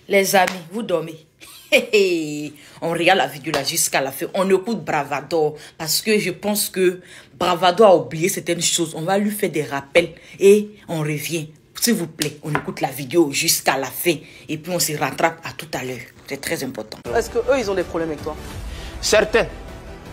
Les amis, vous dormez. On regarde la vidéo là jusqu'à la fin. On écoute Bravador parce que je pense que Bravador a oublié certaines choses. On va lui faire des rappels et on revient. S'il vous plaît, on écoute la vidéo jusqu'à la fin et puis on se rattrape à tout à l'heure. C'est très important. Est-ce qu'eux, ils ont des problèmes avec toi? Certains.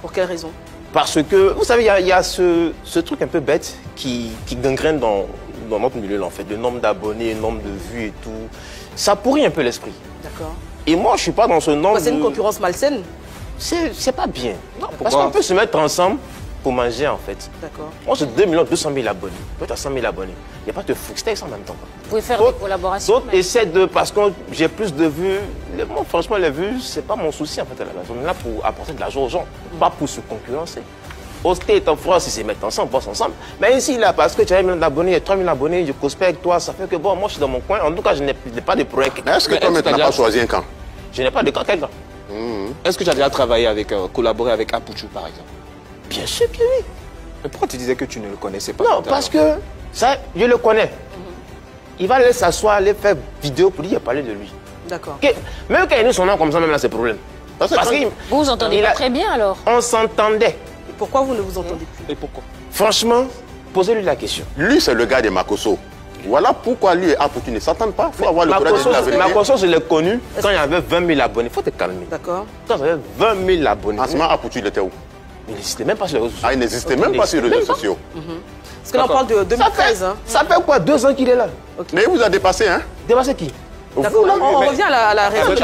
Pour quelle raison? Parce que, vous savez, il y a ce truc un peu bête qui gangrène dans notre milieu, en fait. Le nombre d'abonnés, le nombre de vues et tout. Ça pourrit un peu l'esprit. D'accord. Et moi, je suis pas dans ce nombre. C'est une concurrence malsaine? C'est pas bien. Non, parce qu'on peut se mettre ensemble pour manger, en fait. D'accord. Moi, j'ai 2 200 000 abonnés. Toi, tu as 100 000 abonnés. Il n'y a pas de footsteps en même temps. Vous pouvez faire des collaborations. D'autres essaient de... Parce que j'ai plus de vues. Moi, franchement, les vues, c'est pas mon souci, en fait, à la base. On est là pour apporter de l'argent aux gens, pas pour se concurrencer. Hosté et ton frère, si se mettent ensemble, bossent ensemble. Mais ici, là, parce que tu as 1 million d'abonnés, 3 000 abonnés, je prospère avec toi, ça fait que, bon, moi, je suis dans mon coin. En tout cas, je n'ai pas de projet. Est-ce que toi, tu n'as pas choisi un camp? Je n'ai pas de camp, quel camp? Est-ce que tu as déjà travaillé avec, collaboré avec Apouchou, par exemple? Bien sûr que oui. Mais pourquoi tu disais que tu ne le connaissais pas? Non, parce que ça, je le connais. Il va aller s'asseoir, aller faire vidéo pour lui parler de lui. D'accord. Même quand il a son nom comme ça, même là, c'est problème. Parce que vous vous entendez pas très bien alors? On s'entendait. Et pourquoi vous ne vous entendez plus? Et pourquoi? Franchement, posez-lui la question. Lui, c'est le gars de Makosso. Voilà pourquoi lui et Apouchou ne s'entendent pas. Il faut avoir le courage de la vérité. Makosso, je l'ai connu quand il y avait 20 000 abonnés. Il faut te calmer. D'accord. Quand il y avait 20 000 abonnés. En ce moment, Apouchou, il était où? Il n'existait même pas sur les réseaux sociaux. Ah, il n'existait même pas sur les réseaux sociaux. Parce que là, on parle de 2013. Ça fait quoi, 2 ans qu'il est là? Mais il vous a dépassé, hein? Dépassé qui? D'accord, on revient à la réalité.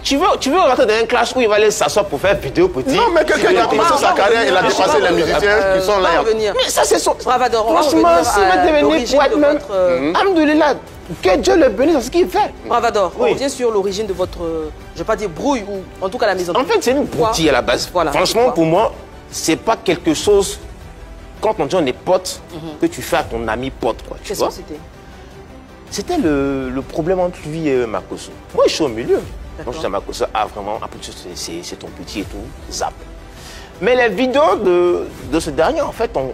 Tu veux rentrer dans un clash où il va aller s'asseoir pour faire vidéo petit? Non, mais quelqu'un qui a commencé sa carrière, il a dépassé les musiciens qui sont là. Mais ça, c'est son... Bravador, franchement, si vous devenez poète même, alhamdoulilah, que Dieu le bénisse dans ce qu'il fait. Bravador, on revient sur l'origine de votre, je ne vais pas dire brouille, ou en tout cas la maison. En fait, c'est une broutille à la base. Voilà, franchement, pour moi, c'est pas quelque chose, quand on dit on est potes, que tu fais à ton ami pote, quoi. Qu'est-ce que c'était? C'était le problème entre lui et Makosso. Moi, je suis au milieu. Moi, je suis à Makosso. Ah, vraiment, c'est ton petit et tout. Zap. Mais les vidéos de ce dernier, en fait, ont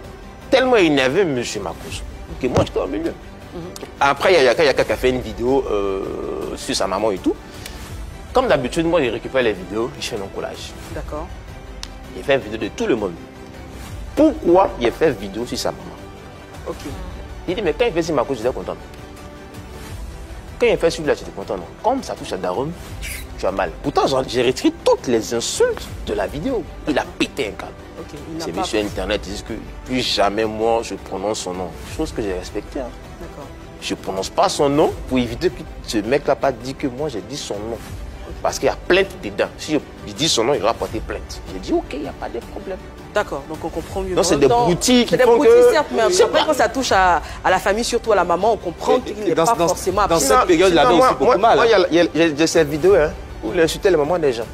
tellement énervé M. Makosso que moi, j'étais au milieu. Après, il y a Yaka qui a fait une vidéo sur sa maman et tout. Comme d'habitude, moi, je récupère les vidéos, je fais mon collage. D'accord. Il fait une vidéo de tout le monde. Pourquoi il a fait une vidéo sur sa maman? Ok. Il dit, mais quand il fait sur Makosso, j'étais content. Quand il fait celui-là, tu es content, non? Comme ça touche à Daron, tu as mal. Pourtant, j'ai retiré toutes les insultes de la vidéo. Il a pété un câble. Okay, ces messieurs Internet disent que plus jamais moi je prononce son nom. Chose que j'ai respectée. Hein. D'accord. Je ne prononce pas son nom pour éviter que ce mec-là pas dit que moi j'ai dit son nom. Parce qu'il y a plainte dedans. Si je dis son nom, il va porter plainte. J'ai dit ok, il n'y a pas de problème. D'accord, donc on comprend mieux. Non, c'est des broutilles qui font que... certes, mais après, quand ça touche à la famille, surtout à la maman, on comprend qu'il n'est pas forcément... Dans cette période, il avait aussi beaucoup mal. Moi, j'ai cette vidéo où il a insulté les mamans des gens.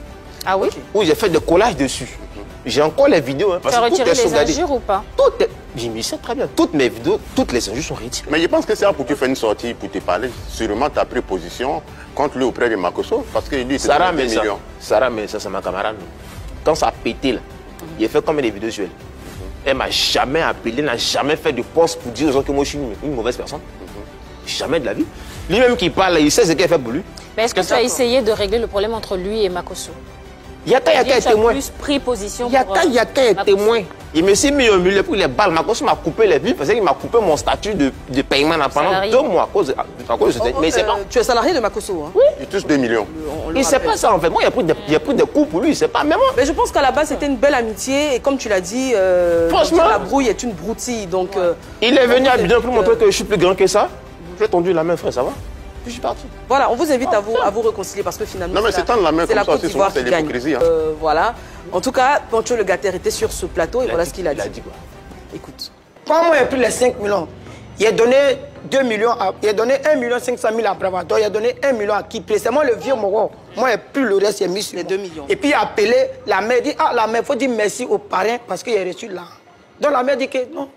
Ah oui? Où j'ai fait des collages dessus. J'ai encore les vidéos. Tu as retiré les injures ou pas? J'ai mis ça très bien. Toutes mes vidéos, toutes les injures sont retirées. Mais je pense que c'est pour que tu fasses une sortie, pour te parler. Sûrement, tu as pris position contre lui auprès de Makosso, parce que lui, c'est 2 millions. Sarah, mais ça, c'est ma camarade. Quand ça a pété, là, il a fait combien de vidéos sur elle? Elle m'a jamais appelé, n'a jamais fait de poste pour dire aux gens que moi, je suis une mauvaise personne. Jamais de la vie. Lui-même qui parle, il sait ce qu'elle fait pour lui. Mais est-ce que tu as essayé de régler le problème entre lui et Makosso? Yaka est témoin. Tu as plus pris position Yaka est témoin. Il me s'est mis au milieu pour les balles. Makosso m'a coupé les vies parce qu'il m'a coupé mon statut de paiement pendant 2 mois à cause de mais c'est pas. Tu es salarié de Makosso, hein? Oui. Il touche 2 millions. Il ne sait pas ça en fait. Moi, il y a pris des coups pour lui, il ne sait pas. Même moi. Mais je pense qu'à la base, c'était une belle amitié. Et comme tu l'as dit, franchement, la brouille est une broutille. Donc, il est venu à Abidjan pour montrer que je suis plus grand que ça. J'ai tendu la main, frère, ça va? Puis je suis parti. Voilà, on vous invite à vous réconcilier parce que finalement, non, mais c'est tendre la main comme ça aussi, souvent c'est l'hypocrisie. Hein. Voilà. En tout cas, Pancho le Gatter était sur ce plateau et voilà ce qu'il a dit. Il a dit quoi? Écoute. Quand moi j'ai pris les 5 millions, il a donné 2 millions, il a donné 1 500 000 à Bravador, il a donné 1 million à Kipré. C'est moi le vieux Moro. Moi, j'ai plus le reste, il a mis sur les 2 millions. Et puis il a appelé la mère, il dit ah, la mère, il faut dire merci aux parrains parce qu'il a reçu là. Donc la mère dit que non.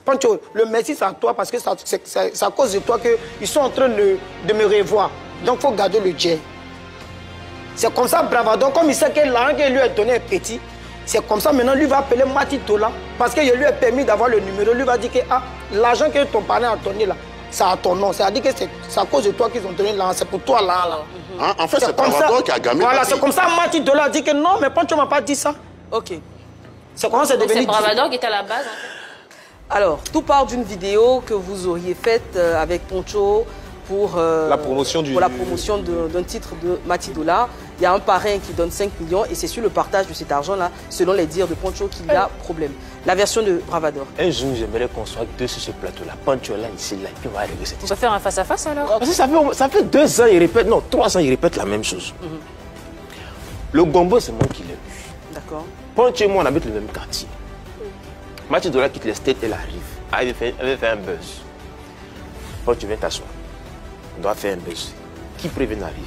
Pancho, le merci c'est à toi parce que c'est à cause de toi qu'ils sont en train de me revoir. Donc il faut garder le jet. C'est comme ça, Bravador, comme il sait que l'argent qu'il lui a donné est petit, c'est comme ça maintenant lui va appeler Mati Tola parce qu'il lui a permis d'avoir le numéro. Lui va dire que ah, l'argent que ton parrain a donné là, c'est à ton nom. C'est-à-dire que c'est à cause de toi qu'ils ont donné l'argent. C'est pour toi là. Hein, en fait, c'est Bravado qui a gamé. Voilà, c'est comme ça Mati Dola a dit que non, mais Poncho m'a pas dit ça. Ok. C'est comment c'est devenu... C'est Bravado qui était à la base, en fait. Alors, tout part d'une vidéo que vous auriez faite avec Poncho pour la promotion d'un titre de Mati Dola. Il y a un parrain qui donne 5 millions et c'est sur le partage de cet argent-là, selon les dires de Poncho, qu'il y a problème. La version de Bravador. Un jour, j'aimerais qu'on soit deux sur ce plateau-là. Poncho là, ici, là, et puis on va régler cette On va faire un face-à-face alors. Parce que ça fait 2 ans, il répète, non, 3 ans, il répète la même chose. Le gombo, c'est moi qui l'ai eu. D'accord. Poncho et moi, on habite le même quartier. Mati Dola quitte les States, elle arrive. Elle avait fait un buzz. Poncho, viens t'asseoir. On doit faire un buzz. Qui prévient d'arriver?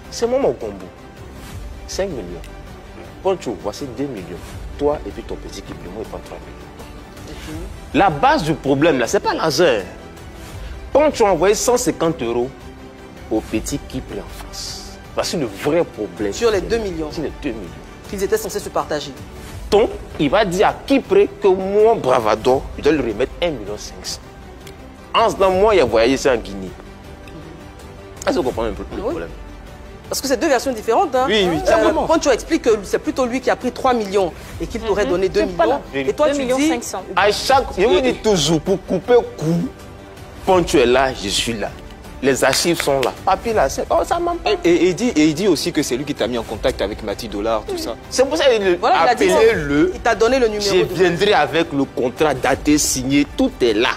C'est moi mon combo. 5 millions. Poncho, voici 2 millions. Toi et puis ton petit qui moi, il prend 3 millions. La base du problème, là, c'est pas l'argent. Poncho a envoyé 150 € au petit qui pris en France. Voici le vrai problème. Sur les 2 millions. Sur les 2 millions. Qu'ils étaient censés se partager. Donc, il va dire à Kipré que moi, Bravado, je dois lui remettre 1,5 million. En ce temps, moi, il a voyagé ça en Guinée. Est-ce que vous comprenez un peu le problème? Parce que c'est deux versions différentes. Hein. Oui, Poncho explique que c'est plutôt lui qui a pris 3 millions et qu'il t'aurait donné 2 millions. Et toi, 2 tu millions dis... 500. À chaque... Je vous dis toujours, pour couper le coup, Poncho est là, je suis là. Les archives sont là. Papier là, c'est... Oh, ça m'en pas. Et il dit aussi que c'est lui qui t'a mis en contact avec Mati Dola, tout ça. C'est pour ça qu'il voilà, appelez-le. Il t'a donné le numéro. Je viendrai avec le contrat daté, signé, tout est là.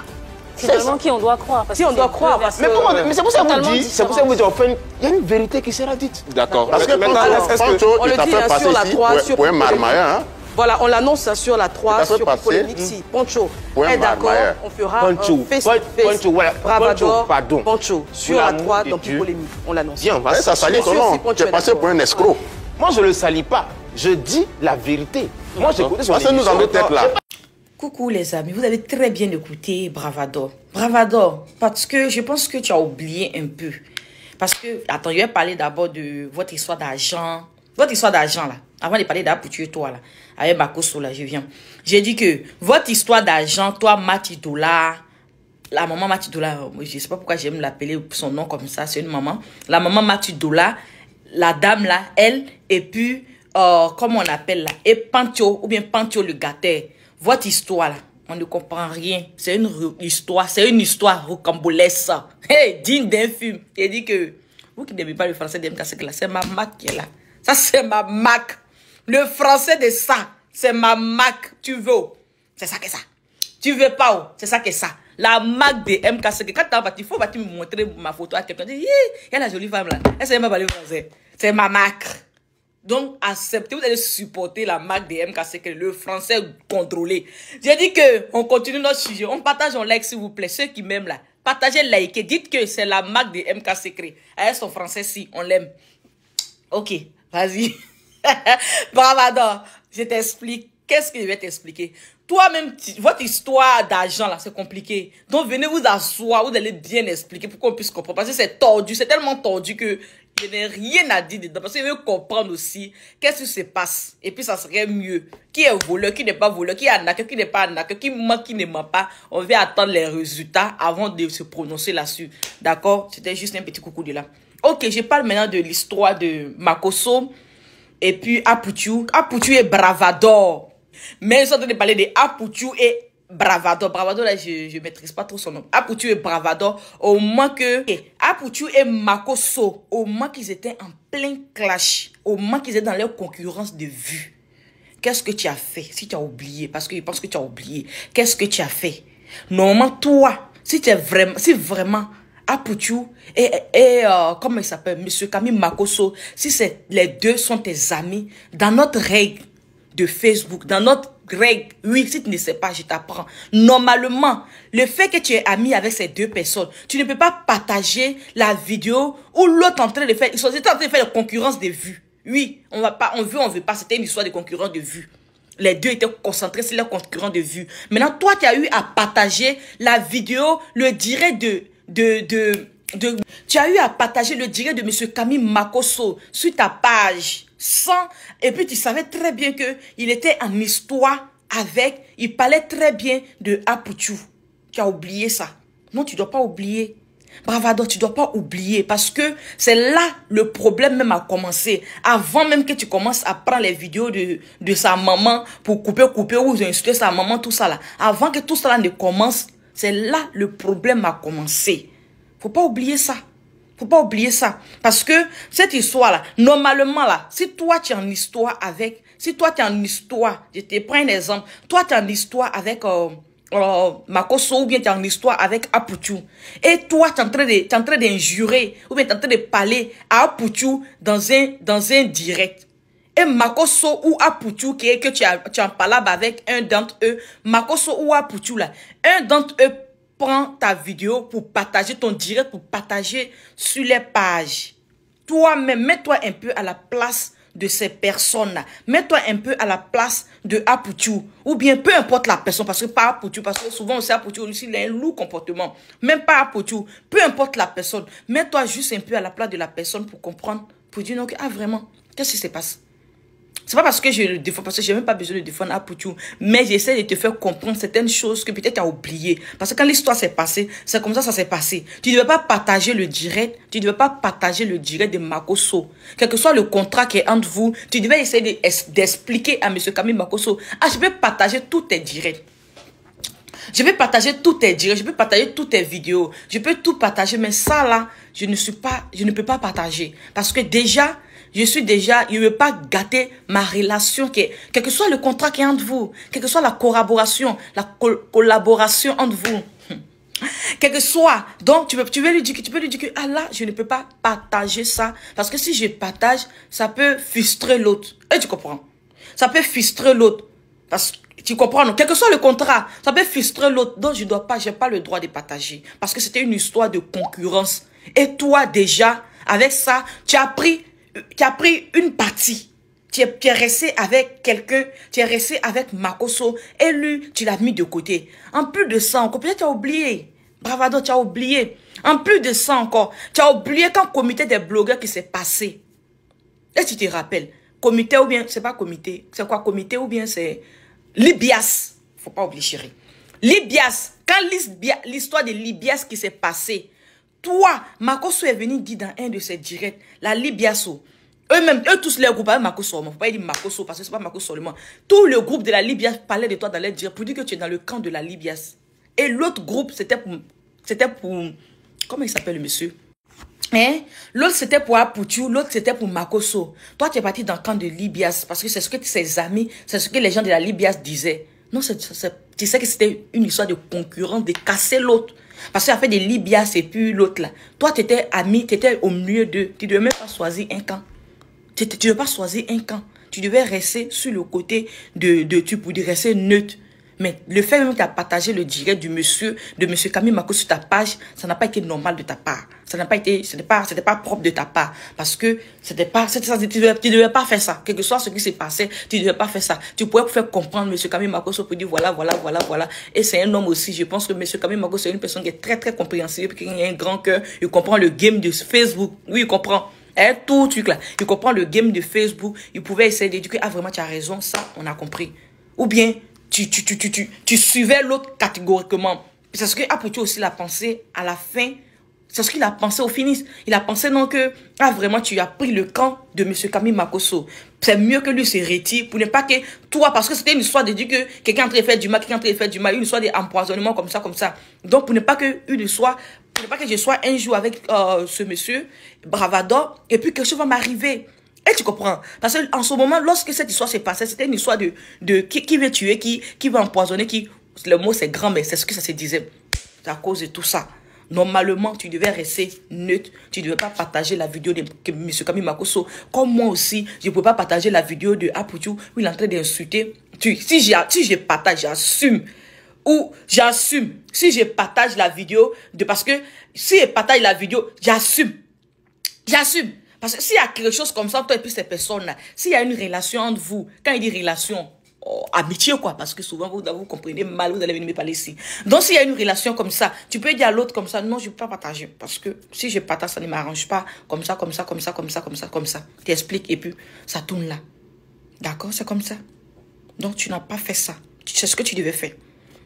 Finalement, qui on doit croire parce Si que on doit c'est croire, deux parce Mais, que... mais c'est pour ça que totalement vous dites, c'est pour ça que vous dites, enfin, il y a une vérité qui sera dite. D'accord. Parce que maintenant, est-ce que... Poncho, on il le t'a dit, fait hein, passer sur la ici, 3, sur point Polémique. Marmaya, hein. Voilà, on l'annonce sur la 3, Ça fait sur passer. Polémique. Si Poncho Ouais, est d'accord, Marmaya. on fera Poncho, un face-to-face. Poncho, voilà. Bravador, Poncho, pardon. Poncho, sur Pour la l'amour 3, de dans Dieu. Polémique. On l'annonce. Viens, on va Ça salit ton Sûr, nom. si Poncho Tu es est passé d'accord. pour un escroc. Moi, je ne le salis pas. Je dis la vérité. Moi, j'écoute son Parce que nous avons tête là. Coucou les amis, vous avez très bien écouté Bravador. Bravador, parce que je pense que tu as oublié un peu. Parce que, attends, je vais parler d'abord de votre histoire d'argent. Votre histoire d'argent là. Avant de parler d'Apoutu et toi là. Avec Makoso là, je viens. J'ai dit que votre histoire d'argent, toi, Mati Dola, la maman Mati Dola, je ne sais pas pourquoi j'aime l'appeler son nom comme ça, c'est une maman. La maman Mati Dola, la dame là, elle, et puis, comment on appelle là, et Pancho, ou bien Pancho le gâteur. Votre histoire là, on ne comprend rien. C'est une histoire rocambolesque. Hey, digne d'un film. Il dit que, vous qui n'aimez pas le français de MKC, c'est ma Mac qui est là. Ça, c'est ma Mac. Le français de ça, c'est ma Mac. Tu veux? C'est ça que ça. Tu veux pas? Oh? C'est ça que ça. La Mac de MKC. Quand tu vas, il faut me montrer ma photo à quelqu'un. Il y a la jolie femme là. Elle sait même pas parler français. C'est ma Mac. Donc, acceptez, vous allez supporter la marque de MKC, le français contrôlé. J'ai dit que on continue notre sujet. On partage, on like, s'il vous plaît. Ceux qui m'aiment là, partagez, likez. Dites que c'est la marque de MKC. Avec son français, si, on l'aime. Ok, vas-y. Bravador, je t'explique. Qu'est-ce que je vais t'expliquer? Toi-même, votre histoire d'argent là, c'est compliqué. Donc, venez vous asseoir, vous allez bien expliquer pour qu'on puisse comprendre. Parce que c'est tordu, c'est tellement tordu que je n'ai rien à dire dedans. Parce que je veux comprendre aussi qu'est-ce qui se passe. Et puis, ça serait mieux. Qui est voleur, qui n'est pas voleur, qui est arnaqueur, qui n'est pas arnaqueur, qui ment, qui ne ment pas. On va attendre les résultats avant de se prononcer là-dessus. D'accord? C'était juste un petit coucou de là. Ok, je parle maintenant de l'histoire de Makoso et puis Apoutu. Apoutu et Bravador. Mais ils sont en train de parler de Apoutu et Bravador. Bravador, là, je ne maîtrise pas trop son nom. Apoutu et Bravador, au moins que... Apoutu et Makoso, au moins qu'ils étaient en plein clash, au moins qu'ils étaient dans leur concurrence de vue. Qu'est-ce que tu as fait? Si tu as oublié, parce que je pense que tu as oublié. Qu'est-ce que tu as fait? Normalement, toi, si vraiment Apoutu et comment il s'appelle, Monsieur Camille Makoso, si les deux sont tes amis, dans notre règle de Facebook, dans notre règle, oui, si tu ne sais pas, je t'apprends. Normalement, le fait que tu es ami avec ces deux personnes, tu ne peux pas partager la vidéo où l'autre en train de faire, ils sont en train de faire la concurrence des vues. Oui, on va pas, on veut pas, c'était une histoire de concurrence de vues. Les deux étaient concentrés sur leur concurrence de vues. Maintenant, toi, tu as eu à partager la vidéo, le direct tu as eu à partager le direct de Monsieur Camille Makoso sur ta page. Et puis tu savais très bien que il était en histoire avec, il parlait très bien de Apoutu. Tu as oublié ça. Non, tu ne dois pas oublier. Bravado, tu ne dois pas oublier parce que c'est là le problème même a commencé. Avant même que tu commences à prendre les vidéos de sa maman pour couper ou insulter sa maman, tout ça là. Avant que tout ça là ne commence, c'est là le problème a commencé. Faut pas oublier ça. Faut pas oublier ça. Parce que cette histoire-là, normalement là, si toi tu es en histoire avec, je te prends un exemple, toi tu es en histoire avec Makoso ou bien tu es en histoire avec Aputu, et toi tu es en train d'injurer ou bien tu es en train de parler à Aputu dans un direct. Et Makoso ou Aputu que tu es en palabre avec un d'entre eux, Makoso ou Aputu là, un d'entre eux prends ta vidéo pour partager ton direct, pour partager sur les pages. Toi-même, mets-toi un peu à la place de ces personnes-là. Mets-toi un peu à la place de Aputu. Ou bien, peu importe la personne, parce que pas Aputu, parce que souvent, aussi Aputu, aussi, il a un lourd comportement. Même pas Aputu, peu importe la personne. Mets-toi juste un peu à la place de la personne pour comprendre, pour dire, non, ah vraiment, qu'est-ce qui se passe? C'est pas parce que je le défends, parce que j'ai même pas besoin de défendre Aputu, mais j'essaie de te faire comprendre certaines choses que peut-être tu as oubliées. Parce que quand l'histoire s'est passée, c'est comme ça s'est passé. Tu ne devais pas partager le direct, de Makoso. Quel que soit le contrat qui est entre vous, tu devais essayer d'expliquer à M. Camille Makoso, ah, je vais partager tous tes directs. Je vais partager tous tes directs, je peux partager toutes tes vidéos, je peux tout partager, mais ça là, je ne peux pas partager. Parce que déjà, je ne veux pas gâter ma relation, quel que soit le contrat qui est entre vous, quelle que soit la collaboration, entre vous. Quel que soit, donc tu peux lui dire que ah là, je ne peux pas partager ça, parce que si je partage, ça peut frustrer l'autre. Et tu comprends? Ça peut frustrer l'autre. Parce que tu comprends, non? Quel que soit le contrat, ça peut frustrer l'autre. Donc je n'ai pas le droit de partager. Parce que c'était une histoire de concurrence. Et toi déjà, avec ça, tu as pris une partie. Tu es resté avec quelqu'un, tu es resté avec Makoso, et lui, tu l'as mis de côté. En plus de ça encore, peut-être tu as oublié. Bravado, tu as oublié. En plus de ça encore, tu as oublié quand le comité des blogueurs qui s'est passé. Et tu te rappelles, comité ou bien, c'est pas comité, c'est quoi comité ou bien c'est Libias. Faut pas oublier, chérie. Libias, quand l'histoire de Libias qui s'est passée, toi, Makoso est venu dire dans un de ses directs, la Libiaso, eux tous les groupes, avec Makoso, il ne faut pas dire Makoso, parce que ce n'est pas Makoso seulement. Tout le groupe de la Libias parlait de toi dans les directs pour dire que tu es dans le camp de la Libias. Et l'autre groupe, c'était pour, comment il s'appelle le monsieur? Hein? L'autre c'était pour Aputu, l'autre c'était pour Makoso. Toi, tu es parti dans le camp de Libias, parce que c'est ce que ses amis, c'est ce que les gens de la Libias disaient. Non, tu sais que c'était une histoire de concurrence, de casser l'autre. Parce qu'il a fait des Libias et puis l'autre là. Toi, tu étais ami, tu étais au milieu d'eux. Tu ne devais même pas choisir un camp. Tu ne devais pas choisir un camp. Tu devais rester sur le côté tu pouvais rester neutre. Mais le fait même que tu as partagé le direct de monsieur Camille Makoso sur ta page, ça n'a pas été normal de ta part. Ça n'a pas été, c'était pas propre de ta part. Parce que tu devais pas faire ça. Quel que soit ce qui s'est passé, tu devais pas faire ça. Tu pouvais faire comprendre monsieur Camille Makoso pour dire voilà. Et c'est un homme aussi. Je pense que monsieur Camille Makoso est une personne qui est très, très compréhensible, qui a un grand cœur. Il comprend le game de Facebook. Oui, il comprend. Tout truc là. Il comprend le game de Facebook. Il pouvait essayer d'éduquer. Ah, vraiment, tu as raison. Ça, on a compris. Ou bien, tu suivais l'autre catégoriquement. C'est ce que Aputu aussi l'a pensé à la fin. C'est ce qu'il a pensé au finish. Il a pensé non que, ah vraiment, tu as pris le camp de M. Camille Makoso. C'est mieux que lui se retire pour ne pas que toi, parce que c'était une histoire de dire que quelqu'un est en train de faire du mal, une histoire d'empoisonnement comme ça. Donc pour ne pas que je sois un jour avec ce monsieur, Bravado, et puis quelque chose va m'arriver. Et tu comprends? Parce qu'en ce moment, lorsque cette histoire s'est passée, c'était une histoire de qui veut tuer, qui veut empoisonner, le mot c'est grand, mais c'est ce que ça se disait. C'est à cause de tout ça. Normalement, tu devais rester neutre. Tu ne devais pas partager la vidéo de M. Camille Makoso. Comme moi aussi, je ne pouvais pas partager la vidéo de Aputu où il est en train d'insulter. Si je partage, j'assume. Ou j'assume. Si je partage la vidéo, parce que si je partage la vidéo, j'assume. J'assume. Parce que s'il y a quelque chose comme ça, toi et puis ces personnes-là, s'il y a une relation entre vous, quand il dit relation, amitié quoi, parce que souvent vous comprenez mal, vous allez venir me parler ici. Donc s'il y a une relation comme ça, tu peux dire à l'autre comme ça, non, je ne peux pas partager, parce que si je partage, ça ne m'arrange pas, comme ça. Tu expliques et puis ça tourne là. D'accord, c'est comme ça. Donc tu n'as pas fait ça. C'est ce que tu devais faire.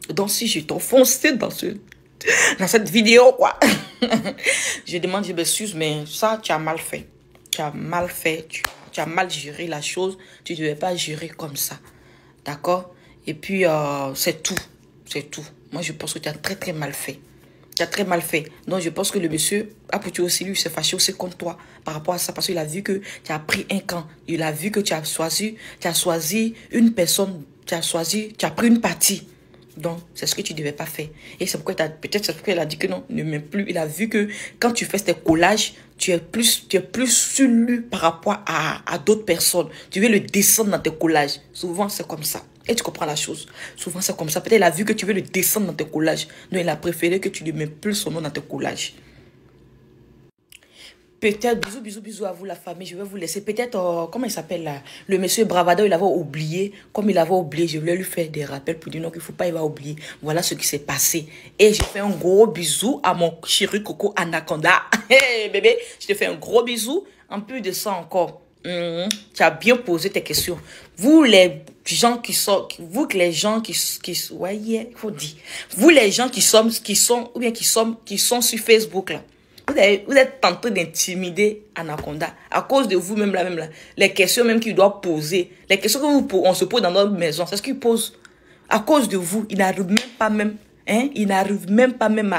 Donc si je t'ai enfoncé dans dans cette vidéo, quoi. Je demande, je m'excuse, mais ça, tu as mal fait. Tu as mal fait, tu as mal géré la chose. Tu ne devais pas gérer comme ça. D'accord? Et puis, c'est tout. C'est tout. Moi, je pense que tu as très, très mal fait. Tu as très mal fait. Donc, je pense que le monsieur Apoutu aussi, lui, s'est fâché aussi contre toi par rapport à ça. Parce qu'il a vu que tu as pris un camp. Il a vu que tu as choisi une personne. Tu as pris une partie. Donc, c'est ce que tu ne devais pas faire. Et c'est pourquoi peut-être c'est pourquoi il a dit que non, ne m'aime plus. Il a vu que quand tu fais tes collages, tu es plus sur lui par rapport à d'autres personnes. Tu veux le descendre dans tes collages. Souvent, c'est comme ça. Et tu comprends la chose. Souvent, c'est comme ça. Peut-être il a vu que tu veux le descendre dans tes collages. Donc, il a préféré que tu ne mettes plus son nom dans tes collages. Peut-être, bisous à vous la famille, je vais vous laisser. Peut-être, comment il s'appelle là? Le monsieur Bravado, il avait oublié. Comme il avait oublié, je voulais lui faire des rappels pour dire non, qu'il ne faut pas, il va oublier. Voilà ce qui s'est passé. Et je fais un gros bisou à mon chéri Coco Anaconda. Hey bébé, je te fais un gros bisou. En plus de ça encore, tu as bien posé tes questions. Vous les gens qui sont, vous les gens qui voyez, il faut dire. Vous les gens qui sont sur Facebook là. Vous êtes tenté d'intimider Anaconda à cause de vous-même là, les questions même qu'il doit poser, les questions qu'on se pose dans notre maison, c'est ce qu'il pose. À cause de vous, il n'arrive même pas même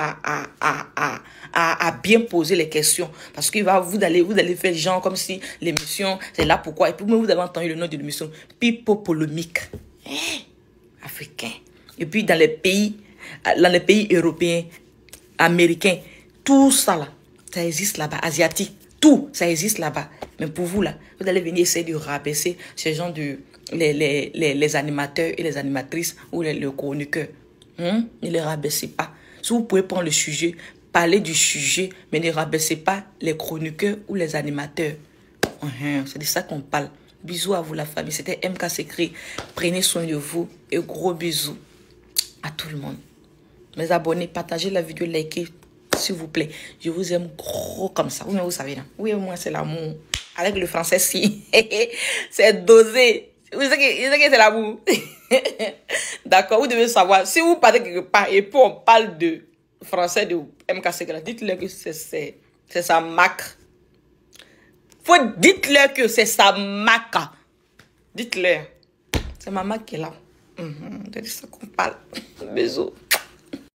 à bien poser les questions. Parce que vous allez faire genre comme si l'émission, c'est là pourquoi. Et puis vous avez entendu le nom de l'émission, Pipo Polémique. Africain. Et puis dans les pays européens, américains, tout ça là, ça existe là-bas, asiatique, tout, ça existe là-bas. Mais pour vous là, vous allez venir essayer de rabaisser ces gens les animateurs et les animatrices ou les chroniqueurs. Ne les rabaissez pas. Si vous pouvez prendre le sujet, parler du sujet, mais ne rabaissez pas les chroniqueurs ou les animateurs. C'est de ça qu'on parle. Bisous à vous la famille. C'était MK Secret. Prenez soin de vous et gros bisous à tout le monde. Mes abonnés, partagez la vidéo, likez. S'il vous plaît, je vous aime gros comme ça. Oui, mais vous savez, là. Oui, moi, c'est l'amour. Avec le français, si. C'est dosé. Vous savez que c'est l'amour. D'accord, vous devez savoir. Si vous parlez quelque part et puis on parle de français de MKC, dites-leur que c'est sa marque. Dites-leur que c'est sa marque. Dites-leur. C'est ma marque qui est là. C'est de ça qu'on parle. Bisous.